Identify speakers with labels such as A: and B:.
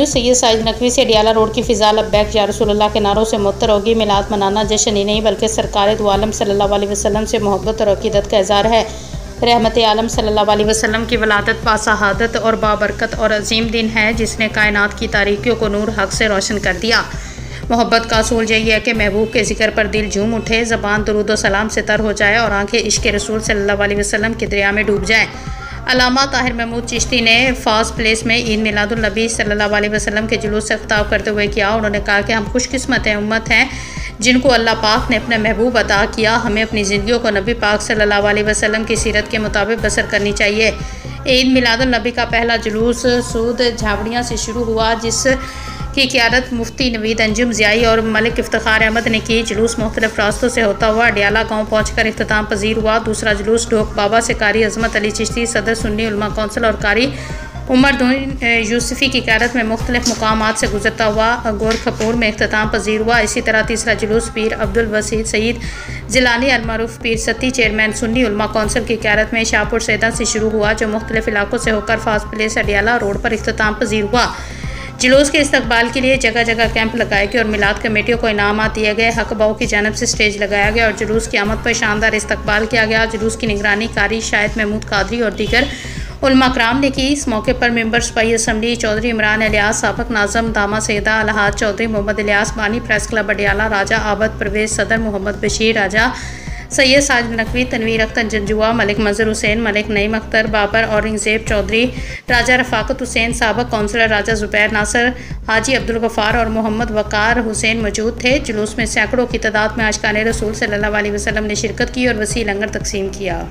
A: News Syed Sajid Naqvi से Adiala road की फ़िज़ा लब्बैक या रसूलुल्लाह के नारों से मुअत्तर होगी। मिलाद मनाना जश्न ही नहीं बल्कि सरकार दो आलम सल्लल्लाहु अलैहि वसल्लम से मोहब्बत और अक़ीदत का इज़हार है। रहमत आलम सल्लल्लाहु अलैहि वसल्लम की वलादत बासहादत और बाबरकत और अजीम दिन है जिसने कायनात की तारीकियों को नूर हक़ से रोशन कर दिया। मोहब्बत का असूल यही है कि महबूब के ज़िक्र पर दिल झूम उठे, ज़बान दुरूद व सलाम से तर हो जाए और आंखें इश्क़ रसूल सल्लल्लाहु अलैहि वसल्लम के दरिया में डूब जाएँ। अल्लामा ताहिर महमूद चिश्ती ने फ़ास प्लेस में ईद मिलादुल नबी सल्लल्लाहु अलैहि वसल्लम के जुलूस से खिताब करते हुए किया। उन्होंने कहा कि हम खुशकिस्मत उम्मत हैं जिनको अल्लाह पाक ने अपना महबूब अता किया। हमें अपनी ज़िंदगियों को नबी पाक सल्लल्लाहु अलैहि वसल्लम की सीरत के मुताबिक बसर करनी चाहिए। ईद मिलादुल नबी का पहला जुलूस सूद झावड़ियाँ से शुरू हुआ जिसकी क़ियादत मुफ्ती नवीद अंजुम ज़ियाई और मलिक इफ्तिखार अहमद ने की। जुलूस मुख्तलिफ रास्तों से होता हुआ अडियाला गाँव पहुँचकर इख्तिताम पजीर हुआ। दूसरा जुलूस ढोक बाबा से कारी अज़मत अली चिश्ती सदर सुन्नी उलमा कौंसिल और कारी उमर यूसुफ़ी की क़ियादत में मुख्तलिफ मुकामात से गुजरता हुआ गोरखपुर में इख्तिताम पजीर हुआ। इसी तरह तीसरा जुलूस पीर अब्दुल वसीद सईद जिलानी अलमारूफ पीर सत्ती चेयरमैन सुन्नी उलमा कौंसिल की क़ियादत में शाहपुर सैदा से शुरू हुआ जो मुख्तलिफ इलाकों से होकर फास्ट प्लेस अडियाला रोड पर इख्तिताम पजीर हुआ। जुलूस के इस्तकबाल के लिए जगह जगह कैंप लगाए गए और मिलाद कमेटियों को इनामात दिए गए। हक बाऊ की जानब से स्टेज लगाया गया और जुलूस की आमद पर शानदार इस्तकबाल किया गया। जुलूस की निगरानी कारी शाहिद महमूद कादरी और दीगर उलमा कराम ने की। इस मौके पर मेंबर सिपाही असम्बली चौधरी इमरान इलियास, साबिक नाज़म दामा सैदा अलहाज चौधरी मोहम्मद इलियास, बानी प्रेस क्लब अडियाला राजा आबद परवेज सदर मोहम्मद बशीर राजा सैयद साजिद नकवी, तनवीर अख्तर जंजुआ, मलिक मजहर हुसैन, मलिक नईम अख्तर बाबर, औरंगज़ेब चौधरी, राजा रफ़ाकत हुसैन, साबिक कौंसलर राजा ज़ुबैर नासर, हाजी अब्दुल गफ़ार और मोहम्मद वक़ार हुसैन मौजूद थे। जुलूस में सैकड़ों की तादाद में आशिकाने रसूल सल्लल्लाहु अलैहि वसल्लम ने शिरकत की और वसी लंगर तकसीम किया।